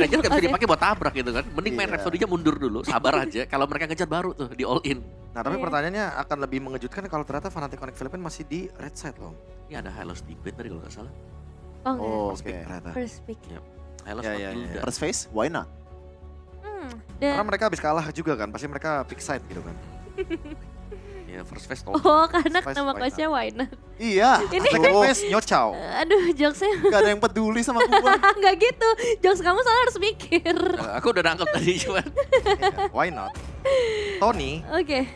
Granger nggak bisa Oke. dipakai buat tabrak gitu kan. Mending main Iya. Rhapsody-nya mundur dulu, sabar aja. Kalau mereka ngejar baru tuh di all in. Nah tapi Iya. pertanyaannya akan lebih mengejutkan kalau ternyata Fnatic Connect Philippines masih di red side loh. Ini ada Hylos di bed tadi kalau nggak salah. Oh enggak. Oh, First oke. pick ternyata. First pick. Hylos Ya, sama ya, ya. Hilda. First face, why not? Dan Karena mereka habis kalah juga kan, pasti mereka pick side gitu kan. Ya first face top. oh karena First nama why coachnya why not? Iya. Second Aduh, phase Nyochao. Aduh jokesnya gak ada yang peduli sama gua. nggak gitu. Jokes kamu soalnya harus mikir. Aku udah nangkep tadi cuman. Iya, why not? Tony, Oke.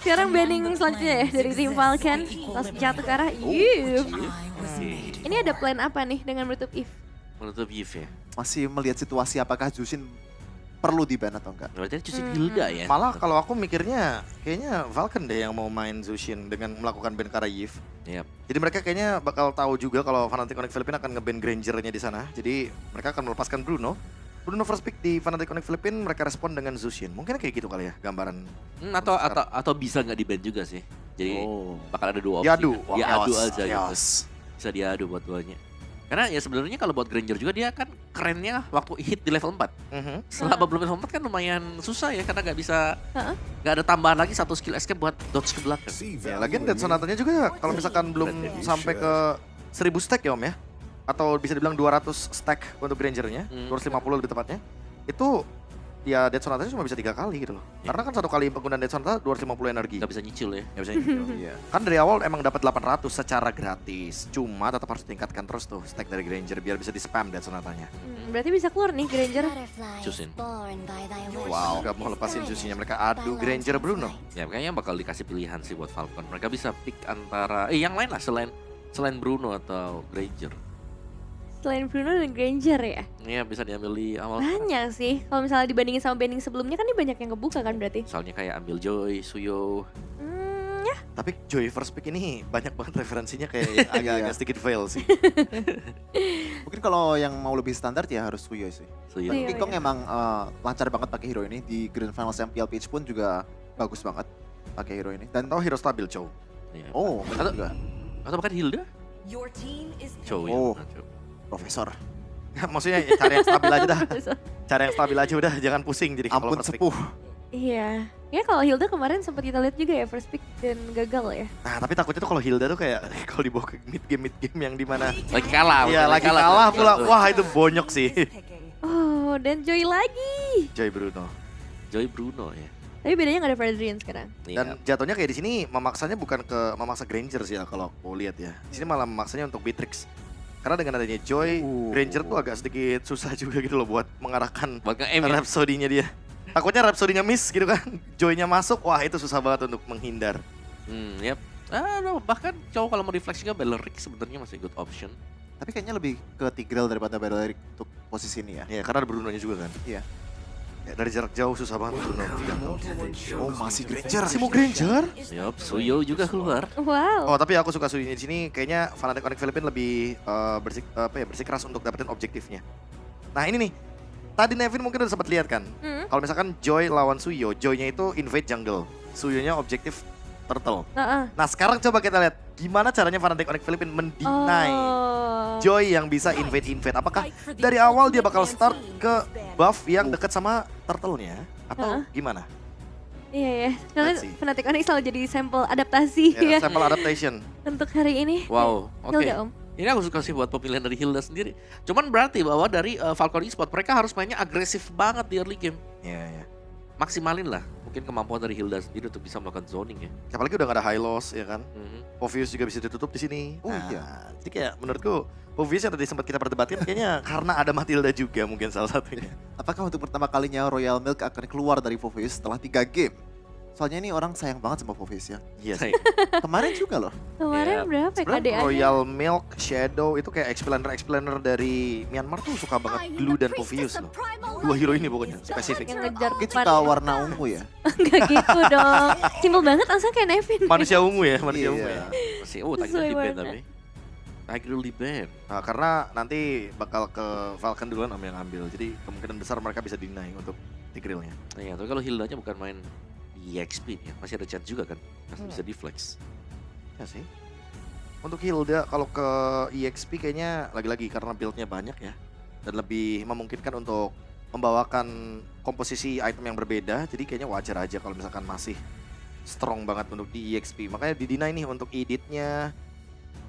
Sekarang banning selanjutnya ya dari tim Falcon. Pas jatuh ke arah Eve. Ini ada plan apa nih dengan menutup Eve? Menutup Yves ya. Masih melihat situasi apakah Jushin perlu di-ban atau enggak. Berarti cuci Hilda ya. malah kalau aku mikirnya kayaknya Falcon deh yang mau main Zushin dengan melakukan ban Karayiv. Yap. Jadi mereka kayaknya bakal tahu juga kalau Fnatic Connect Philippines akan nge-ban Granger-nya di sana. Jadi mereka akan melepaskan Bruno. Bruno first pick di Fnatic Connect Philippines, mereka respon dengan Zushin. Mungkin kayak gitu kali ya gambaran. Atau bisa nggak di ban juga sih. Jadi Oh. bakal ada dua opsi. Diadu. Kan. Diadu Chaos, aja gitu. chaos. Bisa diadu buat duanya. Karena ya sebenarnya kalau buat Granger juga dia kan kerennya waktu hit di level 4. Mhm. Setelah belum level 4 kan lumayan susah ya karena nggak bisa Heeh. nggak ada tambahan lagi satu skill escape buat dodge ke belakang. Ya, lagian Dead Sonata-nya juga kalau misalkan belum sampai ke 1000 stack ya Om ya. Atau bisa dibilang 200 stack untuk Granger-nya, 250 lebih tepatnya. Itu ya Dead Sonata-nya cuma bisa 3 kali gitu loh. Ya. Karena kan satu kali penggunaan Dead Sonata 250 energi. Nggak bisa nyicil ya. Nggak bisa nyicil. Iya. Kan dari awal emang dapat 800 secara gratis. Cuma tetap harus ditingkatkan terus tuh stack dari Granger biar bisa di-spam Dead Sonatanya. Berarti bisa keluar nih Granger. Cusin. Wow, gak mau lepasin susinya mereka adu Granger Bruno. Ya kayaknya bakal dikasih pilihan sih buat Falcon. Mereka bisa pick antara yang lain lah selain Bruno atau Granger. Selain Bruno dan Granger ya. Iya bisa diambil di awal. Banyak sih. Kalau misalnya dibandingin sama banding sebelumnya kan ini banyak yang kebuka kan berarti. Misalnya kayak ambil Joy, Suyo. Ya. Tapi Joy first pick ini banyak banget referensinya kayak agak-agak sedikit fail sih. Mungkin kalau yang mau lebih standar ya harus Suyo sih. Suyo. Iya, King Kong emang lancar banget pakai hero ini. Di Grand Finals MPL Pitch pun juga bagus banget pakai hero ini. Dan Atau hero stabil Chow. Iya. oh, benar Atau- juga. Atau bahkan Hilda? Chow ya. Oh. benar, Chow. Profesor. Maksudnya cari yang stabil aja dah. Cari yang stabil aja udah, jangan pusing jadi kalau Ampun first pick. sepuh. Iya. Ya kalau Hilda kemarin sempat kita lihat juga ya first pick dan gagal ya. Nah, tapi takutnya tuh kalau Hilda tuh kayak kalau dibawa ke mid game yang dimana Lagi kalah. iya bener, lagi kalah pula. Tuh. Wah, itu bonyok sih. Oh dan Joy lagi. Joy Bruno. Joy Bruno ya. Tapi bedanya nggak ada Fredrian sekarang. Dan Iya. jatuhnya kayak di sini memaksanya bukan ke memaksa Granger sih ya kalau aku lihat ya. Di sini malah memaksanya untuk Beatrix. Karena dengan adanya Joy, Granger tuh agak sedikit susah juga gitu loh buat mengarahkan Bakal M ya. Rhapsody-nya dia. Takutnya Rhapsody-nya miss gitu kan. Joy-nya masuk, wah itu susah banget untuk menghindar. Yap. Bahkan cowok kalau mau refleks juga Belleric sebenarnya masih good option. Tapi kayaknya lebih ke Tigreal daripada Belleric untuk posisi ini ya. Ya karena ada Bruno-nya juga kan. Iya. Ya, dari jarak jauh susah banget Bruno. Oh, masih Granger. Masih mau Granger? Yup, Suyo juga keluar. Wow. Oh tapi aku suka Suyi di sini. Kayaknya Fnatic Connect Philippines lebih bersikeras untuk dapetin objektifnya. Nah ini nih. Tadi Nevin mungkin udah sempat lihat kan. Kalau misalkan Joy lawan Suyo, Joy-nya itu invade jungle. Suyo-nya objektif turtle. Nah sekarang coba kita lihat gimana caranya Fnatic Connect Philippines mendinai Joy yang bisa invade. Apakah dari awal dia bakal start ke buff yang deket sama turtle-nya atau gimana? Iya ya. Karena Let's see. Fnatic Onyx selalu jadi sampel adaptasi Ya, ya sample adaptation. untuk hari ini. Wow, oke. Hilda Om. Ini aku suka sih buat pemilihan dari Hilda sendiri. Cuman berarti bahwa dari Falcon Esports mereka harus mainnya agresif banget di early game. Iya, iya. Maksimalin lah mungkin kemampuan dari Hilda sendiri untuk bisa melakukan zoning ya. Apalagi udah gak ada high loss ya kan. Mhm. Obvious juga bisa ditutup di sini. Oh, Nah, iya. Jadi kayak menurutku Obvious yang tadi sempat kita perdebatkan kayaknya karena ada Matilda juga mungkin salah satunya. Apakah untuk pertama kalinya Royal Milk akan keluar dari Foveus setelah 3 game? Soalnya ini orang sayang banget sama Foveus ya. Iya sih. Kemarin juga loh. Kemarin Ya, berapa ya Sebenarnya KDA-nya? Royal Milk, Shadow itu kayak explainer dari Myanmar tuh suka banget Glue dan Obvious loh. Dua hero ini pokoknya spesifik. Yang ngejar Mungkin depan. suka warna ungu ya. Enggak gitu dong. Simpel banget langsung kayak Nevin. Manusia ungu ya, manusia Iya. ungu ya. Masih Tiger Sesuai di band warna. tapi. Tiger di band. Nah, karena nanti bakal ke Falcon duluan Om yang ambil. Jadi kemungkinan besar mereka bisa deny untuk Tigreal-nya. Iya, tapi kalau Hildanya bukan main di EXP ya, masih ada chance juga kan. Masih bisa di flex. Ya sih. Untuk Hilda kalau ke EXP kayaknya lagi-lagi karena build-nya banyak ya. dan lebih memungkinkan untuk membawakan komposisi item yang berbeda. Jadi kayaknya wajar aja kalau misalkan masih strong banget untuk di EXP. Makanya di-deny nih untuk editnya.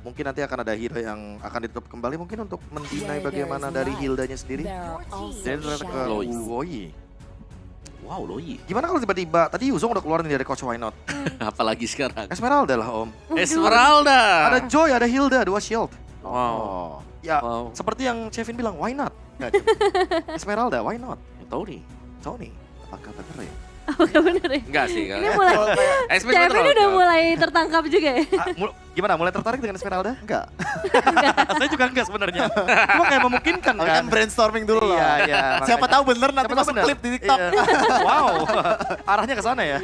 Mungkin nanti akan ada hero yang akan ditutup kembali mungkin untuk mendinai bagaimana dari Hildanya sendiri. Dan ternyata ke Loi. Wow, Loi. Gimana kalau tiba-tiba, tadi Yuzong udah keluar nih dari Coach Why Not. Apalagi sekarang. Esmeralda lah om. Esmeralda. Ada Joy, ada Hilda, 2 shield. Wow. Ya, Wow. seperti yang Chevin bilang, why not? Esmeralda, why not? Ya, tahu nih. Tahu nih. Apakah bener ya? Apakah bener ya? Enggak sih. Ini mulai, Esme Kevin udah mulai tertangkap juga ya? Gimana, mulai tertarik dengan Esmeralda? Enggak. Saya juga enggak sebenarnya. Cuma kayak memungkinkan Kan kan. brainstorming dulu Iya, lah. iya. Siapa makanya. tahu bener nanti Siapa tahu masuk bener. klip di TikTok. Iya. Wow, arahnya ke sana ya.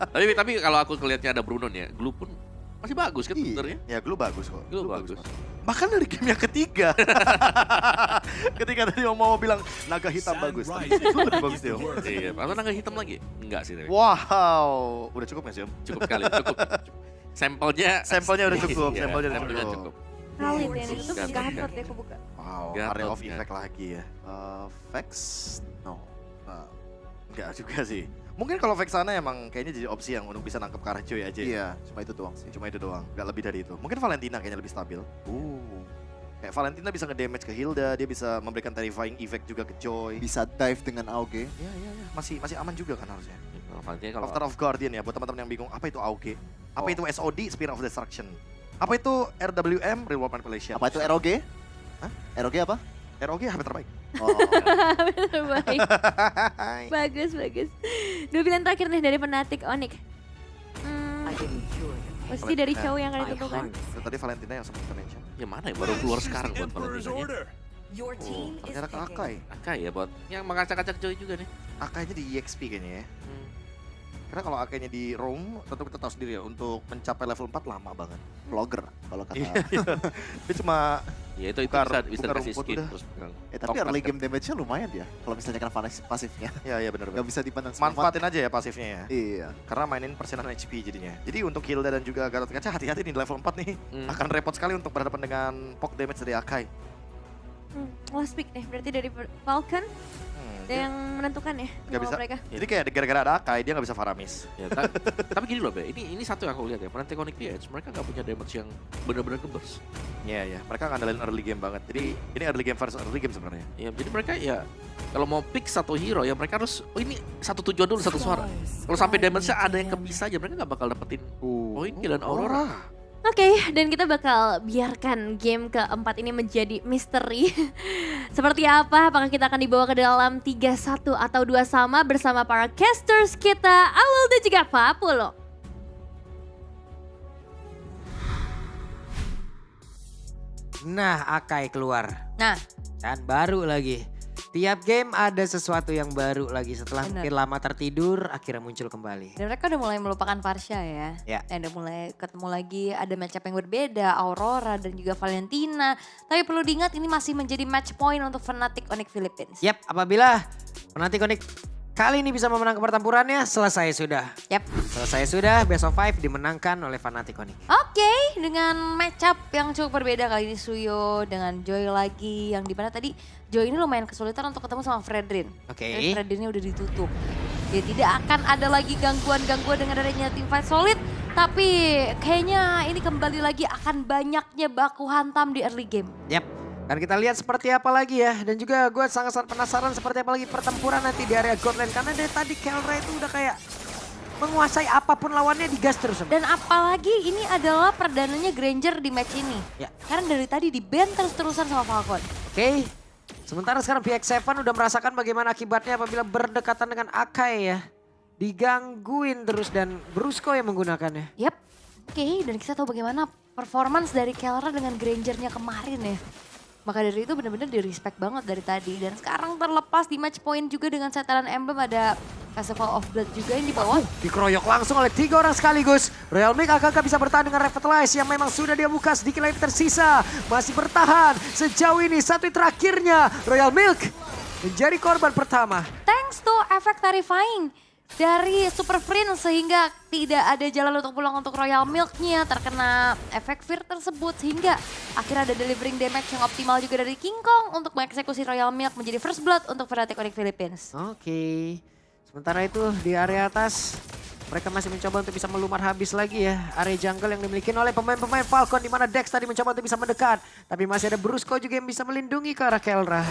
Tapi kalau aku kelihatnya ada Bruno nih ya, Glue pun masih bagus kan Iya. sebenarnya. Ya, Glue bagus kok. Glue bagus. Bahkan dari game yang ketiga. Ketika tadi mau bilang naga hitam bagus. Tapi Glue lebih bagus dia. Om. Iya, atau naga hitam lagi? Enggak sih. Tapi. Wow, udah cukup gak sih Om? Cukup kali, cukup. Sampelnya udah cukup, Iya, sampelnya udah sampelnya cukup. Valid ya, itu Gatot, gak hard Gatot. ya aku buka. Wow, Gatot, area of Gatot. effect lagi ya. Vex? No. Enggak juga sih. Mungkin kalau Vexana emang kayaknya jadi opsi yang untuk bisa nangkep ke arah Joy aja. Iya, cuma itu doang sih. Cuma itu doang, nggak lebih dari itu. Mungkin Valentina kayaknya lebih stabil. Kayak Valentina bisa nge-damage ke Hilda, dia bisa memberikan terrifying effect juga ke Joy. Bisa dive dengan AUG. Iya. Masih aman juga kan harusnya. Kalau After of Guardian ya, buat teman-teman yang bingung, apa itu AUG? Apa itu SOD, Spear of Destruction? Apa itu RWM, Real World Manipulation? Apa itu ROG? Hah? ROG apa? ROG HP terbaik. Oh, Terbaik. Bagus. Dua pilihan terakhir nih dari Fnatic Onyx. Pasti dari cowok yang akan ditentukan. Itu tadi Valentina yang sempat mention. ya mana ya baru keluar sekarang buat Valentina. Ternyata ke Akai. Akai ya buat yang mengacak-acak Joy juga nih. Akainya di EXP kayaknya ya. Karena kalau Akainya di Rome, tentu kita tahu sendiri ya, untuk mencapai level 4 lama banget. vlogger kalau kata. Iya. Dia cuma Ya itu Bukan- bisa bukan dikasih rumput skin udah. terus pegang. Tapi Topaz early kan. game damage-nya lumayan ya. Kalau misalnya kena pasifnya. ya benar. Gak bisa dipandang semua. Manfaatin aja ya pasifnya ya. Iya. Karena mainin persenan HP jadinya. Jadi untuk Hilda dan juga Gatot Kaca hati-hati nih di level 4 nih. Akan repot sekali untuk berhadapan dengan poke damage dari Akai. Last pick nih, berarti dari Falcon yang menentukan ya Nggak nyawa bisa. mereka. Jadi kayak gara-gara ada Akai dia nggak bisa Faramis. Ya, tapi gini loh, Be. Ini satu yang aku lihat ya. Fnatic Onyx di Edge, mereka nggak punya damage yang benar-benar ngebers. Iya. Mereka ngandalin early game banget. Jadi ini early game versus early game sebenarnya. Ya, jadi mereka ya kalau mau pick satu hero ya mereka harus ini satu tujuan dulu, satu suara. Kalau sampai damage-nya ada yang kepisah aja mereka nggak bakal dapetin poin kill dan Aurora. Oke, dan kita bakal biarkan game keempat ini menjadi misteri. Seperti apa? Apakah kita akan dibawa ke dalam 3-1 atau 2 sama bersama para casters kita, Alul dan juga Papulo. Nah, Akai keluar. Nah, Dan baru lagi. Tiap game ada sesuatu yang baru lagi. Setelah Bener. mungkin lama tertidur, akhirnya muncul kembali. dan mereka udah mulai melupakan Varsha ya. Ya. Dan udah mulai ketemu lagi, ada matchup yang berbeda, Aurora dan juga Valentina. Tapi perlu diingat ini masih menjadi match point untuk Fnatic Onyx Philippines. Yap, apabila Fnatic Onyx kali ini bisa memenangkan pertempurannya, selesai sudah. Yap. Selesai sudah, best of 5 dimenangkan oleh Fnatic Onyx. Oke, dengan matchup yang cukup berbeda kali ini Suyo dengan Joy lagi. Yang dimana tadi Joy ini lumayan kesulitan untuk ketemu sama Fredrin. Oke. Dan Fredrinnya udah ditutup. Ya tidak akan ada lagi gangguan-gangguan dengan adanya tim fight solid. Tapi kayaknya ini kembali lagi akan banyaknya baku hantam di early game. Yap. Dan kita lihat seperti apa lagi ya. Dan juga gue sangat-sangat penasaran seperti apa lagi pertempuran nanti di area God Lane. Karena dari tadi Kelra itu udah kayak menguasai apapun lawannya digas terus. Dan apalagi ini adalah perdananya Granger di match ini. Ya. Karena dari tadi di-ban terus-terusan sama Falcon. Oke. Sementara sekarang PX7 udah merasakan bagaimana akibatnya apabila berdekatan dengan Akai ya. Digangguin terus dan Brusco yang menggunakannya. Yap. Oke, dan kita tahu bagaimana performance dari Kelra dengan Grangernya kemarin ya. Maka dari itu benar-benar di-respect banget dari tadi. Dan sekarang terlepas di match point juga dengan setelan emblem ada Festival of Blood juga yang di bawah. Dikeroyok langsung oleh 3 orang sekaligus. Royal Milk agak bisa bertahan dengan Revitalize yang memang sudah dia buka, sedikit lagi tersisa. Masih bertahan sejauh ini, satu terakhirnya Royal Milk menjadi korban pertama. Thanks to efek Terrifying. dari Super Friends sehingga tidak ada jalan untuk pulang untuk Royal Milk-nya, terkena efek fear tersebut sehingga akhirnya ada delivering damage yang optimal juga dari King Kong untuk mengeksekusi Royal Milk menjadi first blood untuk Fnatic Onyx Philippines. Oke. Sementara itu di area atas mereka masih mencoba untuk bisa melumar habis lagi ya area jungle yang dimiliki oleh pemain-pemain Falcon di mana Dex tadi mencoba untuk bisa mendekat. Tapi masih ada Brusco juga yang bisa melindungi ke arah Kelra.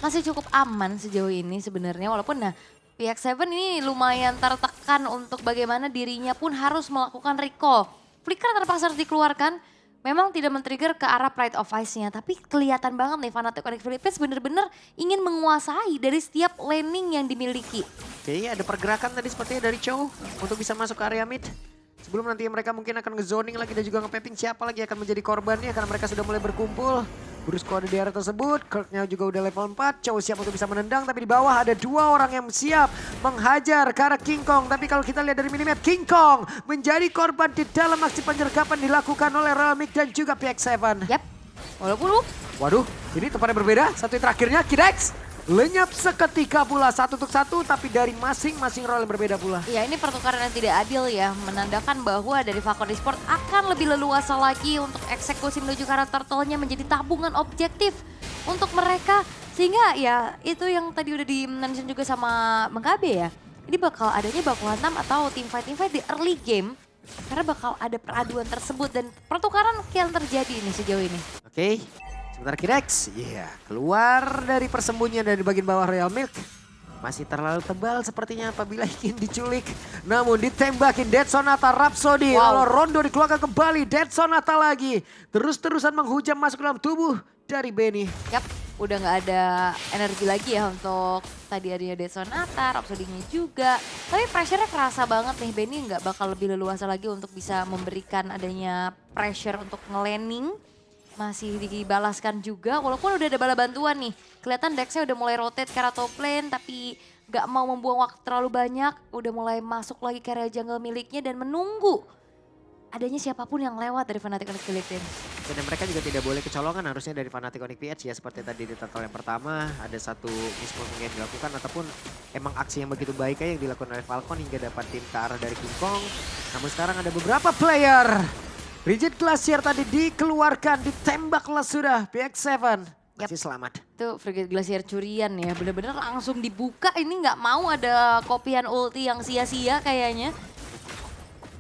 Masih cukup aman sejauh ini sebenarnya walaupun PX7 ini lumayan tertekan untuk bagaimana dirinya pun harus melakukan recall. Flicker terpaksa harus dikeluarkan, memang tidak men-trigger ke arah Pride of Ice-nya. Tapi kelihatan banget nih Fnatic Onyx Philippines benar-benar ingin menguasai dari setiap laning yang dimiliki. Oke, ada pergerakan tadi sepertinya dari Chow untuk bisa masuk ke area mid. Sebelum nanti mereka mungkin akan nge-zoning lagi dan juga nge-pepping siapa lagi akan menjadi korbannya karena mereka sudah mulai berkumpul. Brusco ada di area tersebut, Kirknya juga udah level 4, Chow siap untuk bisa menendang tapi di bawah ada dua orang yang siap menghajar ke arah King Kong. Tapi kalau kita lihat dari minimap, King Kong menjadi korban di dalam aksi penyergapan dilakukan oleh Royal Milk dan juga PX7. Yap, walaupun Waduh, ini tempatnya berbeda, satu yang terakhirnya Kidex. Lenyap seketika pula 1-1 tapi dari masing-masing role yang berbeda pula. ya ini pertukaran yang tidak adil ya, menandakan bahwa dari Falcon Esports akan lebih leluasa lagi untuk eksekusi menuju ke arah turtle-nya menjadi tabungan objektif untuk mereka. Sehingga ya itu yang tadi udah di-mention juga sama Mengkabe ya. Ini bakal adanya baku hantam atau team fight di early game. Karena bakal ada peraduan tersebut dan pertukaran kian terjadi nih sejauh ini. Oke, sebentar Kidex, keluar dari persembunyian dari bagian bawah Royal Milk. Masih terlalu tebal sepertinya apabila ingin diculik. Namun ditembakin Dead Sonata Rhapsody. Lalu Rondo dikeluarkan kembali, Dead Sonata lagi. Terus-terusan menghujam masuk dalam tubuh dari Benny. Yap, udah nggak ada energi lagi ya untuk tadi adanya Dead Sonata, Rhapsody-nya juga. Tapi pressure-nya kerasa banget nih, Benny nggak bakal lebih leluasa lagi untuk bisa memberikan adanya pressure untuk nge-laning. Masih dibalaskan juga walaupun udah ada bala bantuan nih. Kelihatan Dex-nya udah mulai rotate ke arah top lane tapi gak mau membuang waktu terlalu banyak. Udah mulai masuk lagi ke area jungle miliknya dan menunggu adanya siapapun yang lewat dari Fnatic Onyx Philippines. Dan mereka juga tidak boleh kecolongan harusnya dari Fnatic Onyx PH ya. Seperti tadi di turtle yang pertama ada satu mismove yang dilakukan ataupun emang aksi yang begitu baik yang dilakukan oleh Falcon hingga dapatin ke arah dari King Kong. Namun sekarang ada beberapa player. Rigid Glacier tadi dikeluarkan, ditembaklah sudah PX7. Masih selamat. Itu Frigate Glacier curian ya, bener-bener langsung dibuka. Ini nggak mau ada kopian ulti yang sia-sia kayaknya.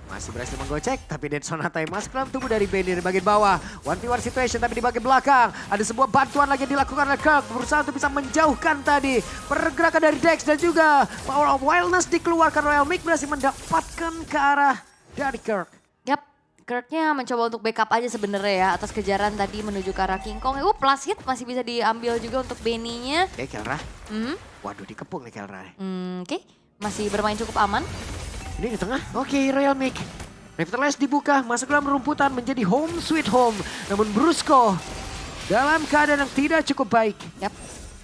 Masih berhasil menggocek, tapi Dead Sonata yang masuk dalam tubuh dari Benny di bagian bawah. 1v1 situation, tapi di bagian belakang. Ada sebuah bantuan lagi yang dilakukan oleh Kirk. Berusaha untuk bisa menjauhkan tadi pergerakan dari Dex dan juga Power of Wildness dikeluarkan. Royal Milk berhasil mendapatkan ke arah dari Kirk. Yap, Kirk-nya mencoba untuk backup aja sebenarnya ya atas kejaran tadi menuju ke arah King Kong. Plus hit masih bisa diambil juga untuk Benny-nya. Oke, Kelra. Waduh, dikepung nih Kelra. Oke, masih bermain cukup aman. Ini di tengah. Oke, Royal Milk. Revitalize dibuka, masuk dalam rumputan menjadi home sweet home. Namun Brusco dalam keadaan yang tidak cukup baik. Yap,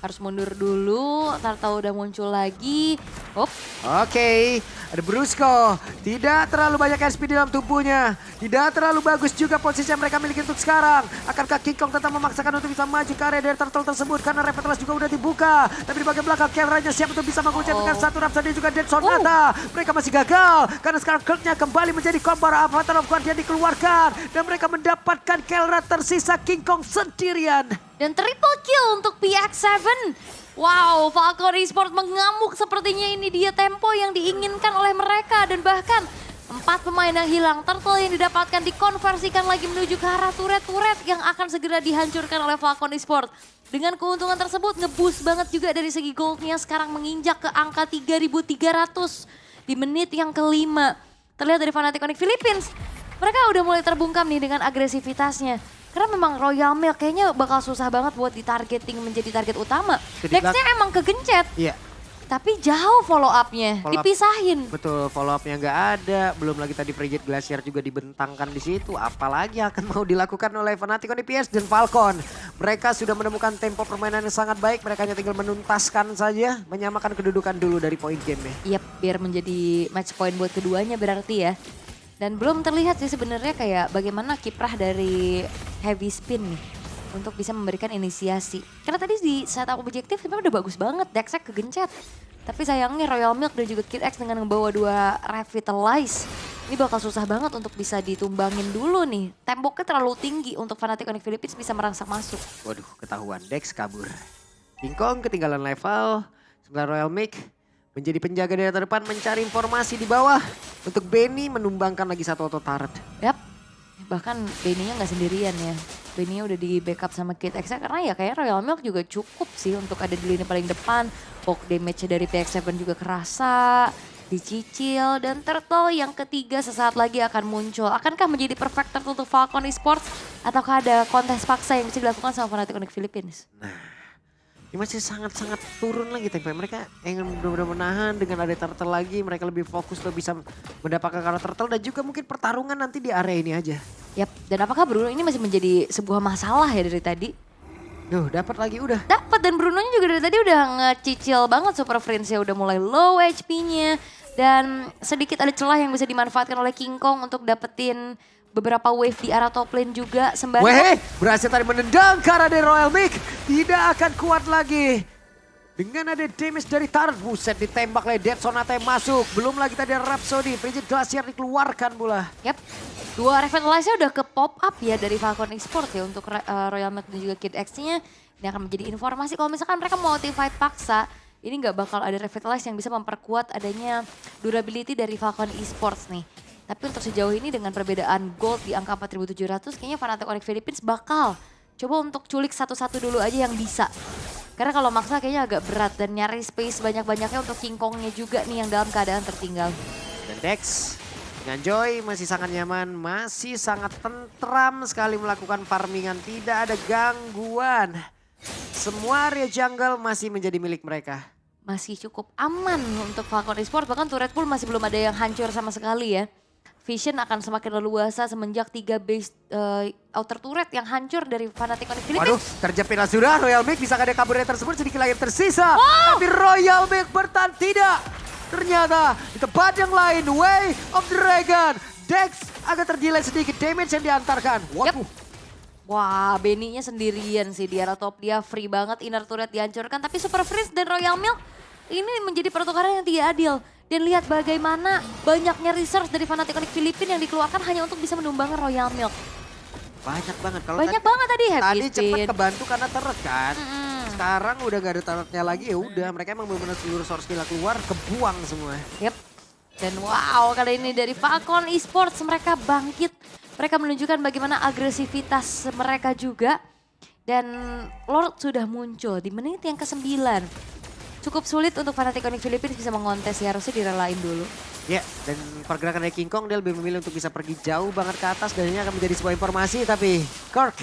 harus mundur dulu. Turtle udah muncul lagi. Oke, ada Brusco. Tidak terlalu banyak SP di dalam tubuhnya. Tidak terlalu bagus juga posisi yang mereka miliki untuk sekarang. Akankah King Kong tetap memaksakan untuk bisa maju ke area dari turtle tersebut. Karena Revitalize juga udah dibuka. Tapi di bagian belakang Kelranya siap untuk bisa mengucapkan satu Rhapsody juga Dead Sonata. Mereka masih gagal. Karena sekarang Kirknya kembali menjadi kombar Avatar of Guardian dikeluarkan. Dan mereka mendapatkan Kelra tersisa King Kong sendirian. Dan triple kill untuk PX7. Wow, Falcon Esports mengamuk sepertinya ini dia tempo yang diinginkan oleh mereka. Dan bahkan 4 pemain yang hilang, turtle yang didapatkan dikonversikan lagi menuju ke arah turret-turret yang akan segera dihancurkan oleh Falcon Esports. Dengan keuntungan tersebut nge-boost banget juga dari segi goldnya sekarang menginjak ke angka 3.300 di menit yang kelima. Terlihat dari Fnatic Onyx Philippines, mereka udah mulai terbungkam nih dengan agresivitasnya. Karena memang Royal Milk kayaknya bakal susah banget buat ditargeting menjadi target utama. Next-nya emang kegencet. Iya. Tapi jauh follow up-nya, dipisahin. Betul, follow up-nya nggak ada. Belum lagi tadi Frigate Glacier juga dibentangkan di situ. Apalagi akan mau dilakukan oleh Fnatic Onyx PS dan Falcon. Mereka sudah menemukan tempo permainan yang sangat baik. Mereka hanya tinggal menuntaskan saja, menyamakan kedudukan dulu dari point game-nya. Yap, biar menjadi match point buat keduanya berarti ya. Dan belum terlihat sih sebenarnya kayak bagaimana kiprah dari Heavy Spin nih untuk bisa memberikan inisiasi. Karena tadi di setup objektif sebenarnya udah bagus banget, Dexek kegencet. Tapi sayangnya Royal Milk dan juga Kid X dengan membawa 2 Revitalize. Ini bakal susah banget untuk bisa ditumbangin dulu nih. Temboknya terlalu tinggi untuk Fnatic Onyx Philippines bisa merangsek masuk. Waduh, ketahuan. Dex kabur. King Kong ketinggalan level. Sementara Royal Milk menjadi penjaga dari terdepan mencari informasi di bawah. Untuk Benny menumbangkan lagi satu auto turret. Yap, bahkan Benny-nya nggak sendirian ya. Benny-nya udah di backup sama Kid X karena ya kayaknya Royal Milk juga cukup sih untuk ada di lini paling depan. Poke damage-nya dari PX7 juga kerasa, dicicil. Dan Turtle yang ketiga sesaat lagi akan muncul. Akankah menjadi perfect turtle untuk Falcon Esports? Ataukah ada kontes paksa yang bisa dilakukan sama Fnatic Onyx Philippines? Ini masih sangat-sangat turun lagi tempo. Mereka ingin benar-benar menahan dengan ada turtle lagi. Mereka lebih fokus lebih bisa mendapatkan karakter turtle dan juga mungkin pertarungan nanti di area ini aja. Yap, dan apakah Bruno ini masih menjadi sebuah masalah ya dari tadi? Duh, dapat lagi udah. Dapat, dan Brunonya juga dari tadi udah ngecicil banget Super Friends-nya, udah mulai low HP-nya. Dan sedikit ada celah yang bisa dimanfaatkan oleh King Kong untuk dapetin beberapa wave di arah top lane juga. Sembari Weh, berhasil tadi menendang ke arah dari Royal Milk. Tidak akan kuat lagi. Dengan ada damage dari turret, buset ditembak oleh Dead Sonata yang masuk. Belum lagi tadi ada Rhapsody, Frigid Glacier dikeluarkan pula. Yap, 2 Revitalize-nya udah ke pop up ya dari Falcon Esports ya untuk Royal Milk dan juga Kid X-nya. Ini akan menjadi informasi kalau misalkan mereka mau fight paksa, ini nggak bakal ada Revitalize yang bisa memperkuat adanya durability dari Falcon Esports nih. Tapi untuk sejauh ini dengan perbedaan gold di angka 4.700, kayaknya Fnatic Onyx Philippines bakal coba untuk culik satu-satu dulu aja yang bisa. Karena kalau maksa kayaknya agak berat dan nyari space banyak-banyaknya untuk King Kong-nya juga nih yang dalam keadaan tertinggal. Dan Dex dengan Joy masih sangat nyaman, masih sangat tentram sekali melakukan farmingan. Tidak ada gangguan. Semua area jungle masih menjadi milik mereka. Masih cukup aman untuk Falcon Esports, bahkan turret pool masih belum ada yang hancur sama sekali ya. Vision akan semakin leluasa semenjak 3 base outer turret yang hancur dari Fnatic Onyx Philippines. Waduh, terjepit lah sudah. Royal Milk bisa ada kabur tersebut, sedikit lagi yang tersisa. Tapi Royal Milk bertahan tidak. Ternyata di tempat yang lain, Way of Dragon. Dex agak terdelay sedikit damage yang diantarkan. Waduh. Wah, Benny-nya sendirian sih di arah top, dia free banget, inner turret dihancurkan. Tapi Super Freeze dan Royal Milk ini menjadi pertukaran yang tidak adil. Dan lihat bagaimana banyaknya resource dari Fnatic Onyx Philippines yang dikeluarkan hanya untuk bisa menumbangkan Royal Milk. Banyak banget. Kalau Banyak banget tadi happy tadi cepat spin. kebantu karena turret kan. Sekarang udah gak ada turretnya lagi, ya udah mereka emang benar-benar seluruh source skill keluar, kebuang semua. Yep. Dan wow, kali ini dari Falcon Esports mereka bangkit. Mereka menunjukkan bagaimana agresivitas mereka juga. Dan Lord sudah muncul di menit yang ke-9. Cukup sulit untuk Fnatic Onyx Philippines bisa mengontes ya, harusnya direlain dulu. Ya, dan pergerakan dari King Kong dia lebih memilih untuk bisa pergi jauh banget ke atas dan ini akan menjadi sebuah informasi. Tapi Kirk,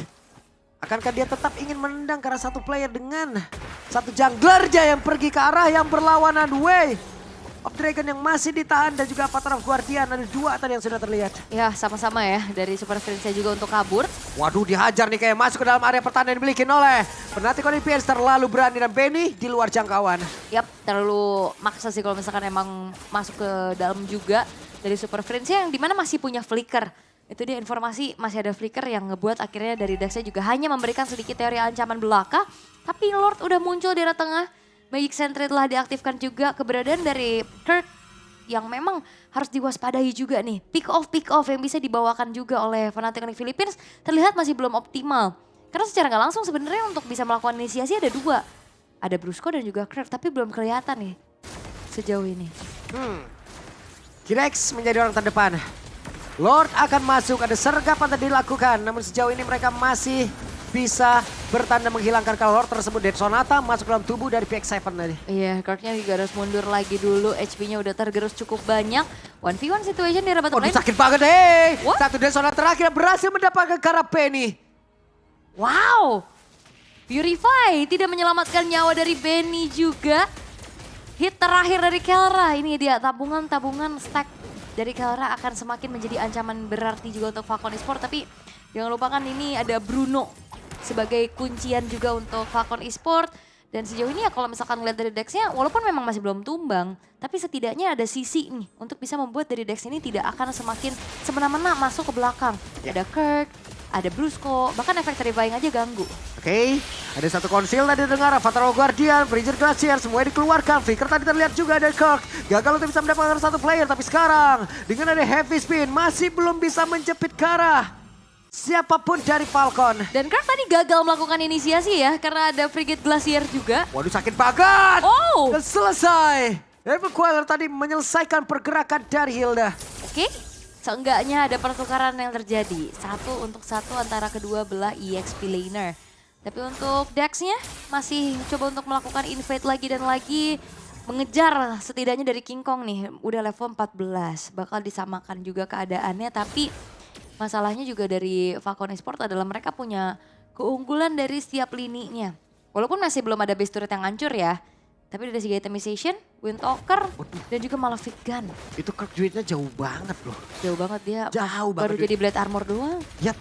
akankah dia tetap ingin menendang karena satu player dengan satu jungler aja yang pergi ke arah yang berlawanan? Way of Dragon yang masih ditahan dan juga Avatar of Guardian, ada 2 tadi yang sudah terlihat. Ya sama-sama ya, dari Super Friends juga untuk kabur. Waduh, dihajar nih kayak masuk ke dalam area pertahanan yang dimiliki oleh Fnatic Onyx Philippines. Terlalu berani dan Benny di luar jangkauan. Yap, terlalu maksa sih kalau misalkan emang masuk ke dalam juga dari Super Friends yang dimana masih punya flicker. Itu dia informasi, masih ada flicker yang ngebuat akhirnya dari Daxnya juga hanya memberikan sedikit teori ancaman belaka. Tapi Lord udah muncul di arah tengah. Magic Sentry telah diaktifkan juga, keberadaan dari Kirk yang memang harus diwaspadai juga nih. Pick off yang bisa dibawakan juga oleh Fnatic Onyx Philippines terlihat masih belum optimal. Karena secara nggak langsung sebenarnya untuk bisa melakukan inisiasi ada 2. Ada Brusco dan juga Kirk, tapi belum kelihatan nih sejauh ini. Kirex menjadi orang terdepan. Lord akan masuk, ada sergapan tadi dilakukan. Namun sejauh ini mereka masih bisa bertanda menghilangkan kalau Lord tersebut. Dead Sonata masuk dalam tubuh dari PX7 tadi. Iya, Kirknya juga harus mundur lagi dulu. HP-nya udah tergerus cukup banyak. 1v1 situation di arah bottom lane. Sakit banget deh. What? Satu Dead Sonata terakhir berhasil mendapatkan Karapeni. Wow, Purify tidak menyelamatkan nyawa dari Benny juga. Hit terakhir dari Kelra, ini dia tabungan stack dari Kelra akan semakin menjadi ancaman berarti juga untuk Falcon Esports. Tapi jangan lupakan ini ada Bruno sebagai kuncian juga untuk Falcon Esports. Dan sejauh ini ya kalau misalkan ngeliat dari Dex-nya walaupun memang masih belum tumbang, tapi setidaknya ada sisi nih untuk bisa membuat dari Dex ini tidak akan semakin semena-mena masuk ke belakang. Ada Kirk, ada Brusco, bahkan efek terrifying aja ganggu. Oke, ada satu konsil tadi dengar, Avatar Guardian, Bridger Glacier, semuanya dikeluarkan. Flicker tadi terlihat juga dari Kirk. Gagal untuk bisa mendapatkan satu player, tapi sekarang dengan ada heavy spin masih belum bisa menjepit ke arah siapapun dari Falcon. Dan Kirk tadi gagal melakukan inisiasi ya, karena ada Frigate Glacier juga. Waduh sakit banget. Oh! Dan selesai. Evil Queller tadi menyelesaikan pergerakan dari Hilda. Oke, seenggaknya ada pertukaran yang terjadi. 1-1 antara kedua belah EXP laner. Tapi untuk Dex-nya masih coba untuk melakukan invade lagi dan lagi. Mengejar setidaknya dari King Kong nih. Udah level 14, bakal disamakan juga keadaannya. Tapi masalahnya juga dari Falcon Esport adalah mereka punya keunggulan dari setiap lininya. Walaupun masih belum ada base turret yang hancur ya. Tapi dari segi itemization, Windtalker, dan juga Malefic Gun. Itu Kirk duitnya jauh banget loh. Jauh banget dia. Jauh Baru banget. jadi Blade Armor doang. Yap.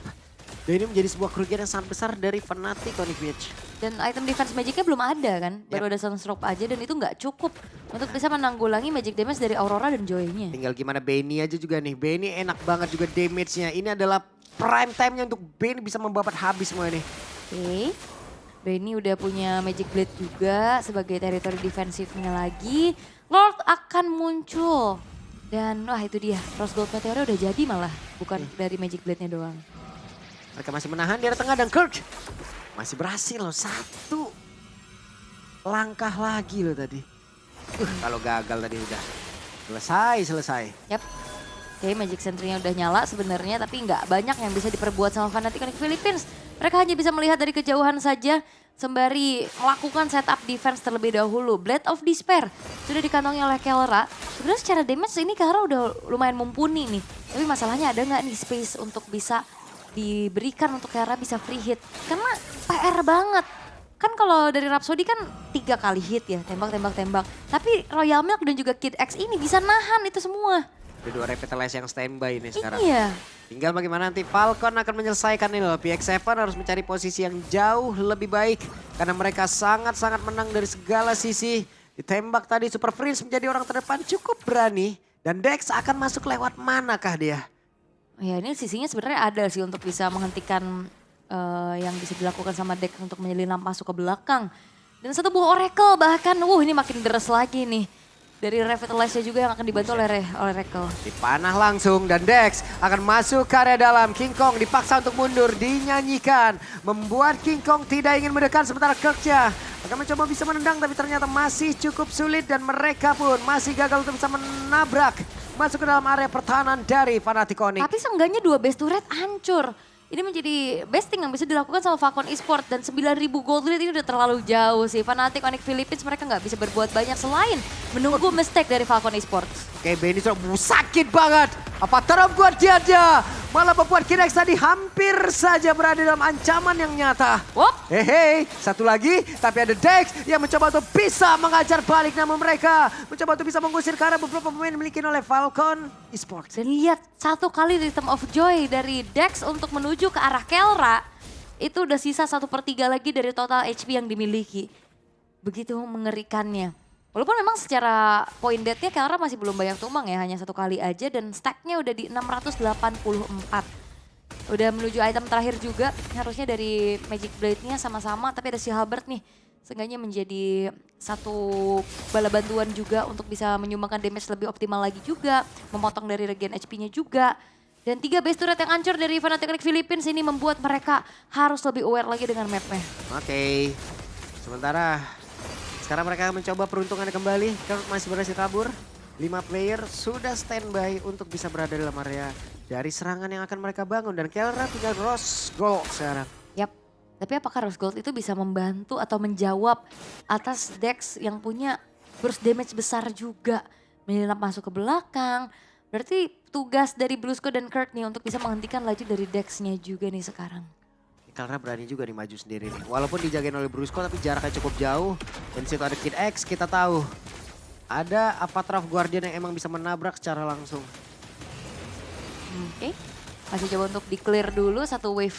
Dan ini menjadi sebuah kerugian yang sangat besar dari Fnatic Onyx Beach. Dan item defense magicnya belum ada kan. Baru ada Sunstroke aja dan itu nggak cukup untuk bisa menanggulangi magic damage dari Aurora dan Joy-nya. Tinggal gimana Benny aja juga nih. Benny enak banget juga damage-nya. Ini adalah prime time-nya untuk Benny bisa membabat habis semua ini. Oke. Benny udah punya Magic Blade juga sebagai teritori defensifnya lagi. Lord akan muncul. Dan wah itu dia, Rose Gold Meteor udah jadi malah. Bukan dari Magic Blade-nya doang. Mereka masih menahan di arah tengah dan Kirk masih berhasil loh. 1 langkah lagi loh tadi. Kalau gagal tadi udah selesai. Yap. Oke, Magic Sentry-nya udah nyala sebenarnya, tapi nggak banyak yang bisa diperbuat sama Fnatic Onyx Philippines. Mereka hanya bisa melihat dari kejauhan saja, sembari melakukan setup defense terlebih dahulu. Blade of Despair sudah dikantongi oleh Kelra. Sebenarnya secara damage ini Kelra udah lumayan mumpuni nih. Tapi masalahnya ada nggak nih space untuk bisa diberikan untuk Kelra bisa free hit. Karena PR banget. Kan kalau dari Rhapsody kan 3 kali hit ya, tembak. Tapi Royal Milk dan juga Kid X ini bisa nahan itu semua. Ada 2 Revitalize yang standby ini sekarang. Iya. Tinggal bagaimana nanti Falcon akan menyelesaikan ini loh. PX7 harus mencari posisi yang jauh lebih baik. Karena mereka sangat-sangat menang dari segala sisi. Ditembak tadi Super Prince menjadi orang terdepan cukup berani. Dan Dex akan masuk lewat manakah dia? Ya ini sisinya sebenarnya ada sih untuk bisa menghentikan yang bisa dilakukan sama Dex untuk menyelinap masuk ke belakang. Dan satu buah Oracle bahkan, ini makin deres lagi nih. Dari Revitalize juga yang akan dibantu oleh Oracle. Dipanah langsung dan Dex akan masuk ke area dalam. King Kong dipaksa untuk mundur, dinyanyikan. Membuat King Kong tidak ingin mendekat sementara Kirknya akan mencoba bisa menendang tapi ternyata masih cukup sulit. Dan mereka pun masih gagal untuk bisa menabrak masuk ke dalam area pertahanan dari Fnatic Onyx. Tapi seenggaknya 2 base turret hancur. Ini menjadi besting yang bisa dilakukan sama Falcon Esport dan 9.000 gold lead ini udah terlalu jauh sih. Fnatic Onyx Philippines mereka nggak bisa berbuat banyak selain menunggu mistake dari Falcon Esport. Oke, Benny sudah sakit banget. Apa terap Guardiannya malah membuat Kinex tadi hampir saja berada dalam ancaman yang nyata. Wop. Hehe, satu lagi tapi ada Dex yang mencoba untuk bisa mengajar balik, namun mereka mencoba untuk bisa mengusir ke arah beberapa pemain dimiliki oleh Falcon Esports. Dan lihat 1 kali Rhythm of Joy dari Dex untuk menuju ke arah Kelra. Itu udah sisa 1/3 lagi dari total HP yang dimiliki. Begitu mengerikannya. Walaupun memang secara point death-nya Kelra masih belum banyak tumbang ya, hanya 1 kali aja dan stack-nya udah di 684. Udah menuju item terakhir juga, harusnya dari Magic Blade-nya sama-sama, tapi ada si Halberd nih. Seenggaknya menjadi satu bala bantuan juga untuk bisa menyumbangkan damage lebih optimal lagi juga. Memotong dari regen HP-nya juga. Dan 3 base turret yang hancur dari Fnatic Onyx Philippines ini membuat mereka harus lebih aware lagi dengan map-nya. Oke, sementara sekarang mereka mencoba peruntungannya kembali. Kirk masih berhasil kabur. 5 player sudah standby untuk bisa berada dalam area dari serangan yang akan mereka bangun. Dan Kelra tinggal Rose Gold sekarang. Yap, tapi apakah Rose Gold itu bisa membantu atau menjawab atas Dex yang punya burst damage besar juga. Menyelinap masuk ke belakang. Berarti tugas dari Brusco dan Kirk nih untuk bisa menghentikan laju dari Dex-nya juga nih sekarang. Kelra berani juga nih maju sendiri nih. Walaupun dijagain oleh Brusco tapi jaraknya cukup jauh. Dan di situ ada Kid X, kita tahu. Ada Avatar Guardian yang emang bisa menabrak secara langsung. Oke, masih coba untuk di-clear dulu satu wave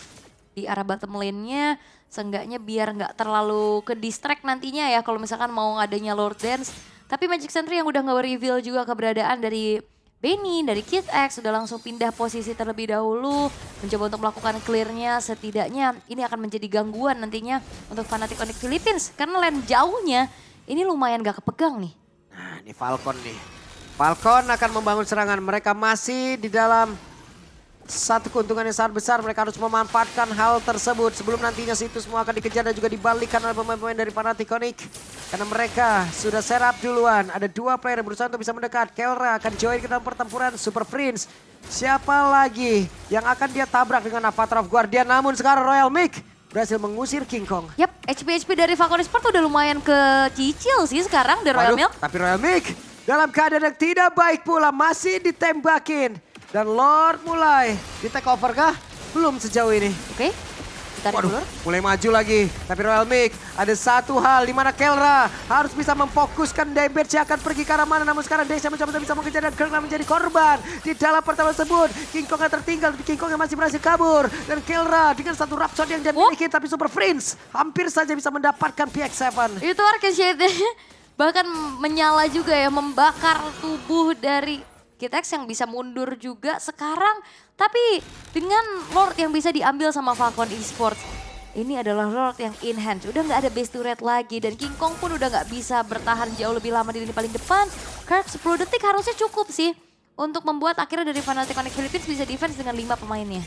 di arah bottom lane-nya. Seenggaknya biar nggak terlalu ke distract nantinya ya kalau misalkan mau adanya Lord Dance. Tapi Magic Sentry yang udah nge-reveal juga keberadaan dari Benny dari Kid X sudah langsung pindah posisi terlebih dahulu. Mencoba untuk melakukan clearnya, setidaknya ini akan menjadi gangguan nantinya untuk Fnatic Onyx Philippines. Karena lane jauhnya ini lumayan gak kepegang nih. Nah ini Falcon nih. Falcon akan membangun serangan. Mereka masih di dalam satu keuntungan yang sangat besar. Mereka harus memanfaatkan hal tersebut sebelum nantinya situ semua akan dikejar dan juga dibalikkan oleh pemain-pemain dari Fnatic Onyx. Karena mereka sudah serap duluan. Ada 2 player yang berusaha untuk bisa mendekat. Kelra akan join ke dalam pertempuran Super Prince. Siapa lagi yang akan dia tabrak dengan Avatar of Guardian. Namun sekarang Royal Mick berhasil mengusir King Kong. Yap, HP dari Falcon Esports udah lumayan kecicil sih sekarang dari Royal Milk. Tapi Royal Mick dalam keadaan yang tidak baik pula masih ditembakin. Dan Lord mulai di take over kah? Belum sejauh ini. Oke, ditarik dulu. Mulai maju lagi. Tapi Royal Mick ada satu hal di mana Kelra harus bisa memfokuskan damage yang akan pergi ke arah mana. Namun sekarang Desha mencoba bisa mengejar dan Kelra menjadi korban. Di dalam pertarungan tersebut King Kong yang tertinggal. Tapi King Kong yang masih berhasil kabur. Dan Kelra dengan satu Rhapsody yang dia miliki. Tapi Super Prince hampir saja bisa mendapatkan PX7. Itu Arcane Shade bahkan menyala juga ya, membakar tubuh dari Kid X yang bisa mundur juga sekarang. Tapi dengan Lord yang bisa diambil sama Falcon Esports, ini adalah Lord yang in hand. Udah nggak ada base turret lagi dan King Kong pun udah nggak bisa bertahan jauh lebih lama di lini paling depan. Kirk 10 detik harusnya cukup sih untuk membuat akhirnya dari Fnatic Onyx Philippines bisa defense dengan 5 pemainnya.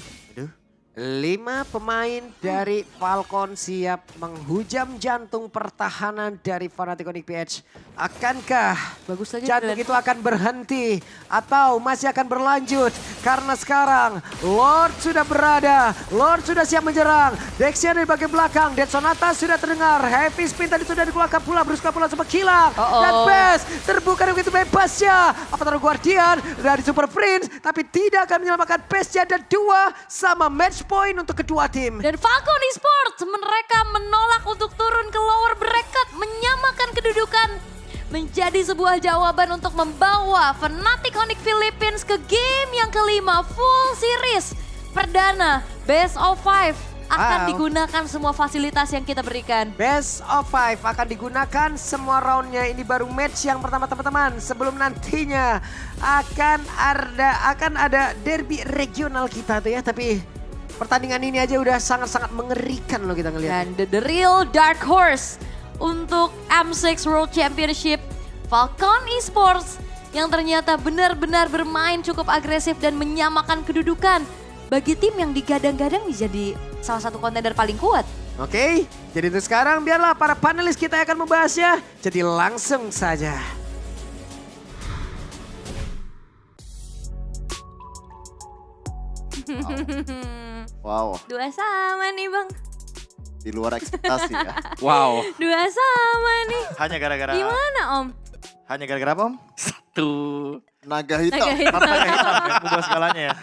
5 pemain dari Falcon siap menghujam jantung pertahanan dari Fnatic Onyx PH. Akankah Bagus lagi jantung dari- itu akan berhenti atau masih akan berlanjut? Karena sekarang Lord sudah berada, Lord sudah siap menyerang. Dexia dari bagian belakang, Dead Sonata sudah terdengar. Heavy Spin tadi sudah dikeluarkan pula, Bruska pula sempat hilang. Dan Best terbuka dengan begitu bebasnya. Avatar Guardian dari Super Prince, tapi tidak akan menyelamatkan Best-nya. Dan 2 sama match point untuk kedua tim. Dan Falcon Esports mereka menolak untuk turun ke lower bracket, menyamakan kedudukan menjadi sebuah jawaban untuk membawa Fnatic Onyx Philippines ke game yang kelima full series perdana Best of 5 akan Wow. digunakan semua fasilitas yang kita berikan. Best of 5 akan digunakan semua roundnya. Ini baru match yang pertama teman-teman. Sebelum nantinya akan ada derby regional kita tuh ya. Tapi pertandingan ini aja udah sangat-sangat mengerikan loh kita ngelihat. Dan the real dark horse untuk M6 World Championship Falcon Esports yang ternyata benar-benar bermain cukup agresif dan menyamakan kedudukan bagi tim yang digadang-gadang menjadi salah satu kontender paling kuat. Oke, jadi untuk sekarang biarlah para panelis kita yang akan membahasnya. Jadi langsung saja. Wow, 2 sama nih Bang. di luar ekspektasi ya. Wow. 2 sama nih. Hanya gara-gara Gimana Om? hanya gara-gara apa, Om? Tuh. Naga hitam. Naga hitam. Naga hitam ya, mengubah segalanya ya.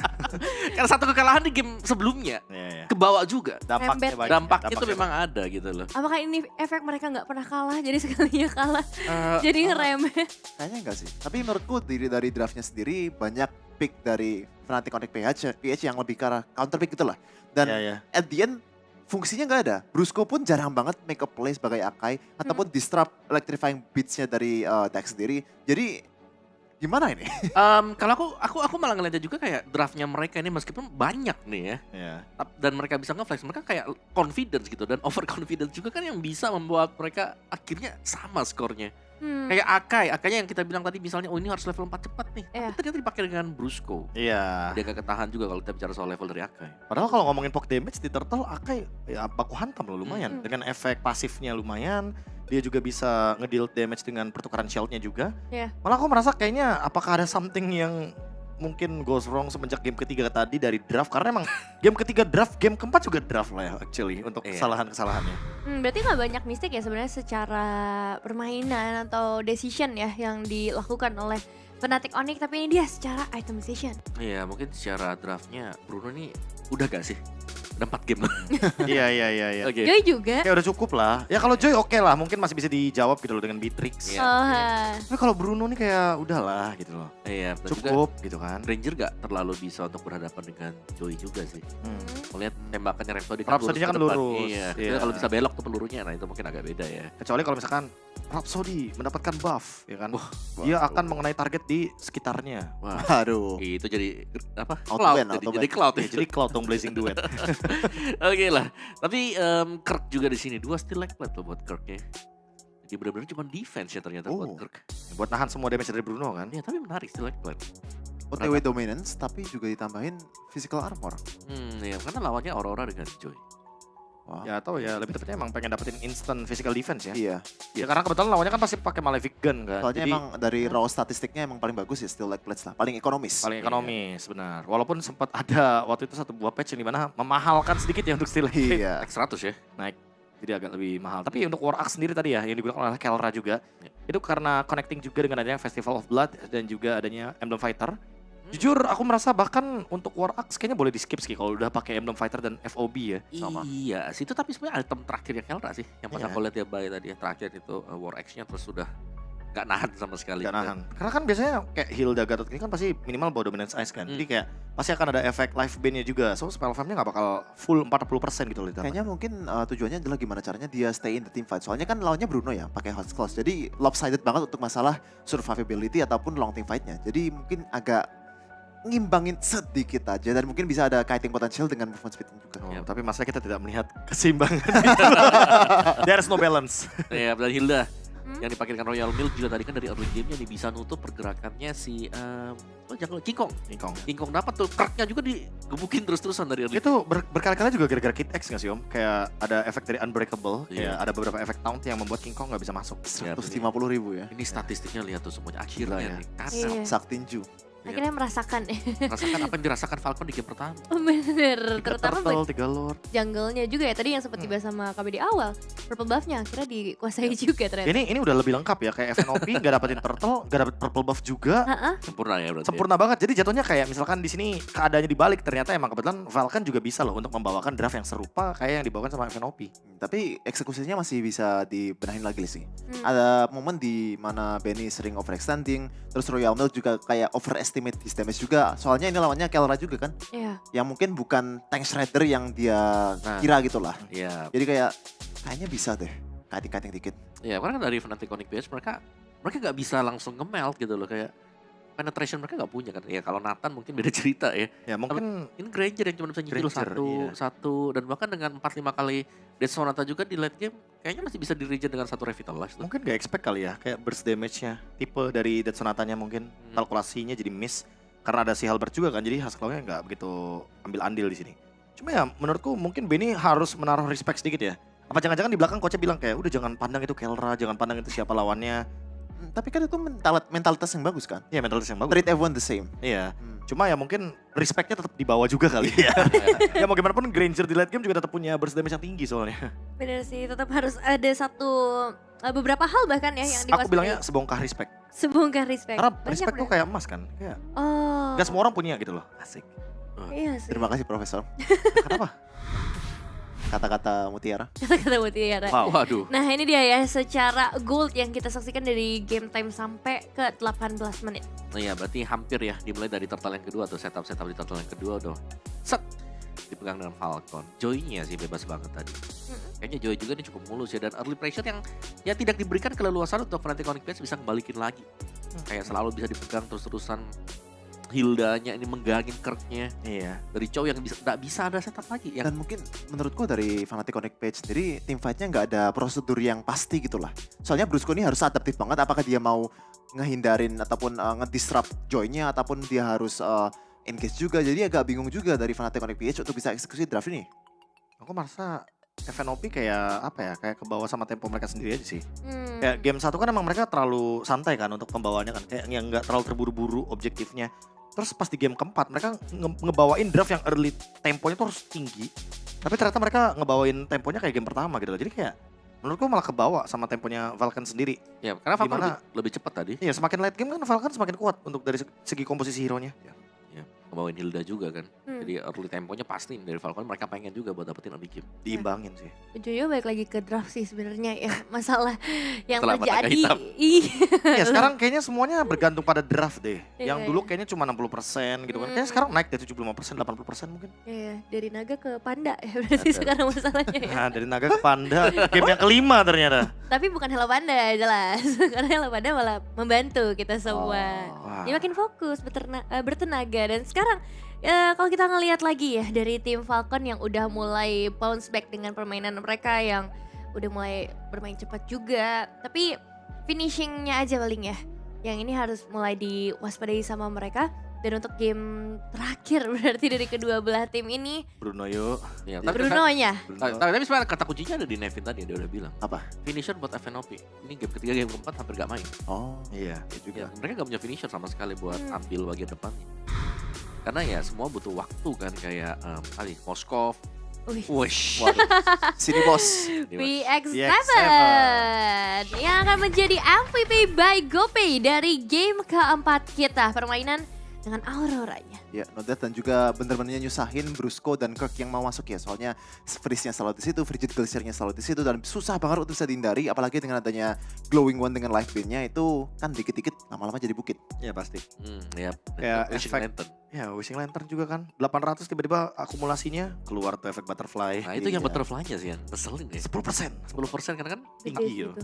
Karena satu kekalahan di game sebelumnya Iya, iya. kebawa juga. Dampaknya Rembet. banyak. Dampaknya itu dampaknya memang ada gitu loh. Apakah ini efek mereka nggak pernah kalah jadi sekalinya kalah Eh, jadi ngeremeh? Kayaknya enggak sih. Tapi menurutku dari draftnya sendiri banyak pick dari Fnatic Onyx PH yang lebih ke arah counter pick gitu lah. Dan Iya, iya. at the end fungsinya nggak ada. Brusco pun jarang banget make a play sebagai Akai ataupun disrupt electrifying beats-nya dari Dex sendiri. Jadi gimana ini? Kalau aku malah ngeliatnya juga kayak draftnya mereka ini meskipun banyak nih ya. Iya. Dan mereka bisa nge-flex, mereka kayak confidence gitu. Dan overconfidence juga kan yang bisa membuat mereka akhirnya sama skornya. Kayak Akainya yang kita bilang tadi misalnya, oh ini harus level 4 cepat nih. Iya. Tapi ternyata dipakai dengan Brusco. Iya. Dia gak ketahan juga kalau kita bicara soal level dari Akai. Padahal kalau ngomongin poke damage di Turtle, Akai ya baku hantam loh lumayan. Dengan efek pasifnya lumayan, dia juga bisa ngedeal damage dengan pertukaran shieldnya juga. Iya. Malah aku merasa kayaknya apakah ada something yang mungkin goes wrong semenjak game ketiga tadi dari draft. Karena emang game ketiga draft, game keempat juga draft lah ya actually untuk Iya. kesalahan-kesalahannya. Berarti nggak banyak mistake ya sebenarnya secara permainan atau decision ya yang dilakukan oleh Fnatic Onyx, tapi ini dia secara itemization. Iya mungkin secara draftnya Bruno nih udah gak sih? Ada 4 game lah. Iya. Oke. Joy juga. Kayak udah cukup lah. Ya kalau Joy oke lah, mungkin masih bisa dijawab gitu loh dengan Beatrix. Iya. Tapi kalau Bruno nih kayak udahlah gitu loh. Iya, dan juga Cukup gitu kan. Ranger gak terlalu bisa untuk berhadapan dengan Joy juga sih. Melihat tembakannya Rhapsody Rhapsody-nya kan ke depan. lurus, Iya. iya. Kalau bisa belok tuh pelurunya, nah itu mungkin agak beda ya. Kecuali kalau misalkan Rhapsody mendapatkan buff, ya kan? Dia akan mengenai target di sekitarnya. Wah, Aduh. itu jadi apa? Auto-ban, Jadi cloud ya. Jadi Cloud dong Blazing Duet. Oke lah. Tapi Kirk juga di sini 2 steal leg plate loh buat Kirknya. Jadi benar-benar cuma defense ya ternyata buat Kirk. Buat nahan semua damage dari Bruno kan. Ya tapi menarik steal leg plate. OTW dominance tapi juga ditambahin physical armor. Ya karena lawannya Aurora dengan Joy. Wow. Ya atau ya lebih tepatnya emang pengen dapetin instant physical defense ya. Iya. Ya karena kebetulan lawannya kan pasti pakai Malefic Gun kan. Soalnya Jadi emang dari raw statistiknya emang paling bagus ya steel leg plates lah. Paling ekonomis. paling ekonomis benar. Walaupun sempat ada waktu itu satu buah patch yang dimana memahalkan sedikit ya untuk steel leg plate. Iya. X100 ya. Naik. Jadi agak lebih mahal. Tapi untuk War Axe sendiri tadi ya, yang digunakan oleh Kelra juga, itu karena connecting juga dengan adanya Festival of Blood dan juga adanya Emblem Fighter. Jujur aku merasa bahkan untuk War Axe kayaknya boleh di skip sih kalau udah pakai Emblem Fighter dan FOB ya. Sama. Iya, situ tapi sebenarnya item terakhirnya Kelra sih. Yang pas Iya. aku lihat ya Bay tadi ya terakhir itu War Axe-nya terus sudah gak nahan sama sekali. Gak nahan. Karena kan biasanya kayak Hilda Gatot ini kan pasti minimal bawa Dominance Ice kan. Jadi kayak pasti akan ada efek life bane-nya juga. So spell farm-nya gak bakal full 40% gitu loh. Kayaknya mungkin tujuannya adalah gimana caranya dia stay in the team fight. Soalnya kan lawannya Bruno ya, pakai hot claws. Jadi lopsided banget untuk masalah survivability ataupun long team fight-nya. Jadi mungkin agak ngimbangin sedikit aja dan mungkin bisa ada kiting potential dengan movement speed juga. Oh, tapi masa kita tidak melihat keseimbangan. There's no balance. Ya, dan Hilda yang dipakai dengan Royal Milk juga tadi kan dari early game-nya nih bisa nutup pergerakannya si jangan King Kong. King Kong dapat tuh Kirk-nya juga digebukin terus-terusan dari early. Itu berkali-kali juga gara-gara Kid X gak sih Om? Kayak ada efek dari Unbreakable, Iya. kayak ada beberapa efek taunt yang membuat King Kong gak bisa masuk. Ya, 150.000 ya. ini statistiknya lihat tuh semuanya akhirnya Gila ya. nih kasar. Iya. Saktinju. Akhirnya merasakan. Rasakan apa yang dirasakan Falcon di game pertama. Bener, terutama buat Turtle, 3 Lord. jungle-nya juga ya. Tadi yang sempat dibahas sama KB di awal. Purple buff-nya akhirnya dikuasai juga ternyata. Ini udah lebih lengkap ya, kayak FNOP gak dapetin Turtle, gak dapet Purple Buff juga. Sempurna ya berarti. Sempurna banget. Jadi jatuhnya kayak misalkan di sini keadaannya dibalik, ternyata emang kebetulan Falcon juga bisa loh untuk membawakan draft yang serupa kayak yang dibawakan sama FNOP. Tapi eksekusinya masih bisa dibenahin lagi sih. Ada momen di mana Benny sering overextending, terus Royal Milk juga kayak overestimate his damage juga. Soalnya ini lawannya Kelra juga kan, Iya. yang mungkin bukan tank shredder yang dia kira gitu lah. Iya. Jadi kayaknya bisa deh, kiting dikit. Ya, karena kan dari Fnatic Onyx BH mereka nggak bisa langsung nge-melt gitu loh kayak penetration mereka nggak punya kan. Ya kalau Nathan mungkin beda cerita ya. Ya mungkin Ini Granger yang cuma bisa nyicil Granger, iya. satu dan bahkan dengan 4-5 kali Death Sonata juga di late game kayaknya masih bisa di regen dengan satu Revitalize tuh. mungkin gak expect kali ya, kayak burst damage-nya. Tipe dari Death Sonatanya mungkin kalkulasinya jadi miss. Karena ada si Halberd juga kan, jadi Haskellnya nggak begitu ambil andil di sini. Cuma ya menurutku mungkin Benny harus menaruh respect sedikit ya. Apa jangan-jangan di belakang coachnya bilang kayak udah jangan pandang itu Kelra, jangan pandang itu siapa lawannya. Tapi kan itu mentalitas yang bagus kan. Iya mentalitas yang bagus. Treat everyone the same. Iya. Cuma ya mungkin respectnya tetap di bawah juga kali ya. Ya mau gimana pun Granger di late game juga tetap punya burst damage yang tinggi soalnya. Bener sih, tetap harus ada beberapa hal bahkan ya yang Aku bilangnya sebongkah respect. sebongkar respect. Karena Banyak respect tuh berarti. kayak emas kan. Kayak Oh. gak semua orang punya gitu loh. Asik. Iya sih. Terima kasih Profesor. Kenapa? Kata-kata mutiara. Kata-kata mutiara. Wow. Waduh. Nah ini dia ya secara gold yang kita saksikan dari game time sampai ke 18 menit. Nah ya berarti hampir ya dimulai dari turtle yang kedua atau setup di turtle yang kedua udah set dipegang dengan Falcon. Joy-nya sih bebas banget tadi. Kayaknya Joy juga ini cukup mulus ya dan early pressure yang ya tidak diberikan keleluasan untuk Fnatic Onyx BH bisa kembalikin lagi. Kayak selalu bisa dipegang terus-terusan. Hildanya ini menggangin Kirk-nya Iya. dari Chow yang nggak bisa ada setup lagi yang Dan mungkin menurutku dari Fnatic Onyx Page sendiri team fight-nya nggak ada prosedur yang pasti gitu lah. Soalnya Brusco ini harus adaptif banget apakah dia mau ngehindarin ataupun ngedisrupt Joy-nya ataupun dia harus engage juga. Jadi agak bingung juga dari Fnatic Onyx Page untuk bisa eksekusi draft ini. Aku merasa FNOP kayak apa ya, kayak kebawa sama tempo mereka sendiri aja sih. Hmm. Kayak game 1 kan emang mereka terlalu santai kan untuk pembawaannya kan. Kayak yang nggak terlalu terburu-buru objektifnya. Terus pas di game keempat mereka ngebawain draft yang early temponya tuh harus tinggi. Tapi ternyata mereka ngebawain temponya kayak game pertama gitu loh. Jadi kayak menurutku malah kebawa sama temponya Falcon sendiri. ya karena Falcon Gimana? lebih cepat tadi. Iya semakin late game kan Falcon semakin kuat untuk dari segi komposisi hero-nya. Ya. ngebawain Hilda juga kan. Hmm. Jadi early temponya pasti dari Falcon mereka pengen juga buat dapetin early game. Diimbangin sih. Joyo balik lagi ke draft sih sebenarnya ya. Masalah yang Setelah mata terjadi. hitam. Ya sekarang kayaknya semuanya bergantung pada draft deh. Iya, Yang dulu kayaknya cuma 60% gitu kan. Kayaknya sekarang naik deh 75%, 80% mungkin. Iya, dari naga ke panda ya berarti Ada. sekarang masalahnya ya. Nah dari naga ke panda, game yang kelima ternyata. Tapi bukan Hello Panda jelas. Karena Hello Panda malah membantu kita semua. Wah. Dia makin fokus, bertenaga. Dan sekarang kalau kita ngelihat lagi ya dari tim Falcon yang udah mulai bounce back dengan permainan mereka yang udah mulai bermain cepat juga. Tapi finishingnya aja paling ya. Yang ini harus mulai diwaspadai sama mereka. Dan untuk game terakhir berarti dari kedua belah tim ini Bruno yuk. Ya, Bruno-nya. tapi sebenarnya kata kuncinya ada di Nevin tadi dia udah bilang. Apa? Finisher buat FNOP. Ini game ketiga, game keempat hampir gak main. Oh, Iya. ya juga. Ya, mereka gak punya finisher sama sekali buat ambil bagian depannya. Karena ya semua butuh waktu kan kayak Moskov. Wih. Wish. Waduh. Sini bos. VX7 yang akan menjadi MVP by GoPay dari game keempat kita. Permainan dengan Auroranya. Ya, Nodet dan juga bener-bener nyusahin Brusco dan Kirk yang mau masuk ya. Soalnya freeze-nya selalu di situ, Frigid Glacier-nya selalu di situ dan susah banget untuk bisa dihindari. Apalagi dengan adanya Glowing One dengan life beam-nya itu kan dikit-dikit lama-lama jadi bukit. Iya pasti. Ya. Kayak Wishing efek- Lantern. Ya Wishing Lantern juga kan. 800 tiba-tiba akumulasinya keluar tuh efek butterfly. Nah itu yang Iya. butterfly-nya sih yang ngeselin ya. 10%. 10% karena kan Tinggi Gede yo. gitu.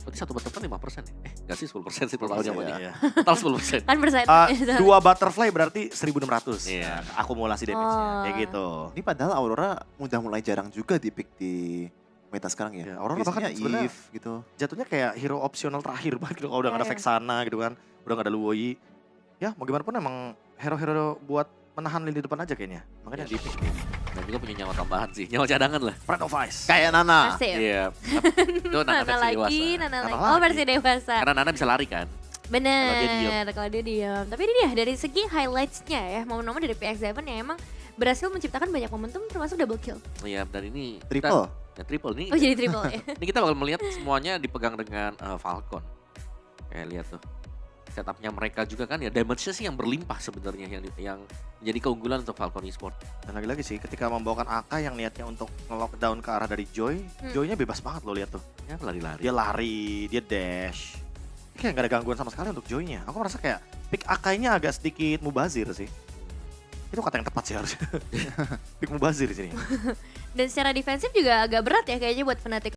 berarti satu butterfly 5% ya? Enggak sih 10% sih total 10% jawabannya. Iya. Total 10%. Kan persen. Dua butterfly berarti 1600. Iya. Akumulasi damage-nya. Oh. Kayak gitu. Ini padahal Aurora udah mulai jarang juga di pick di meta sekarang ya. Ya, Aurora bahkan Biasanya sebenarnya Eve gitu. Jatuhnya kayak hero opsional terakhir banget gitu. Kalau udah gak ada Iya. Vexana gitu kan. Udah gak ada Luoyi. Ya mau gimana pun emang hero-hero buat menahan lini depan aja kayaknya. Makanya Iya. di pick. Dan juga punya nyawa tambahan sih, nyawa cadangan lah. Friend of Ice. Kayak Nana. Masih. Iya. Itu Nana Nana versi lagi, dewasa. Nana Nana lagi. Oh lagi. versi dewasa. Karena Nana bisa lari kan. Bener, kalau dia diam. Tapi ini dia dari segi highlights-nya ya, momen-momen dari PX7 yang emang berhasil menciptakan banyak momentum termasuk double kill. Iya, dan ini Triple. Ya, triple nih. Oh jadi triple ya. Ini kita bakal melihat semuanya dipegang dengan Falcon. Kayak lihat tuh. Setupnya mereka juga kan ya damage-nya sih yang berlimpah sebenarnya yang menjadi keunggulan untuk Falcon Esport. Dan lagi-lagi sih ketika membawakan AK yang niatnya untuk nge-lockdown ke arah dari Joy. Joy-nya bebas banget lo lihat tuh. Ya lari-lari. Dia lari, dia dash. Kayak gak ada gangguan sama sekali untuk Joy-nya. Aku merasa kayak pick AK-nya agak sedikit mubazir sih. Itu kata yang tepat sih harusnya. Pick mubazir di sini. Dan secara defensif juga agak berat ya kayaknya buat Fnatic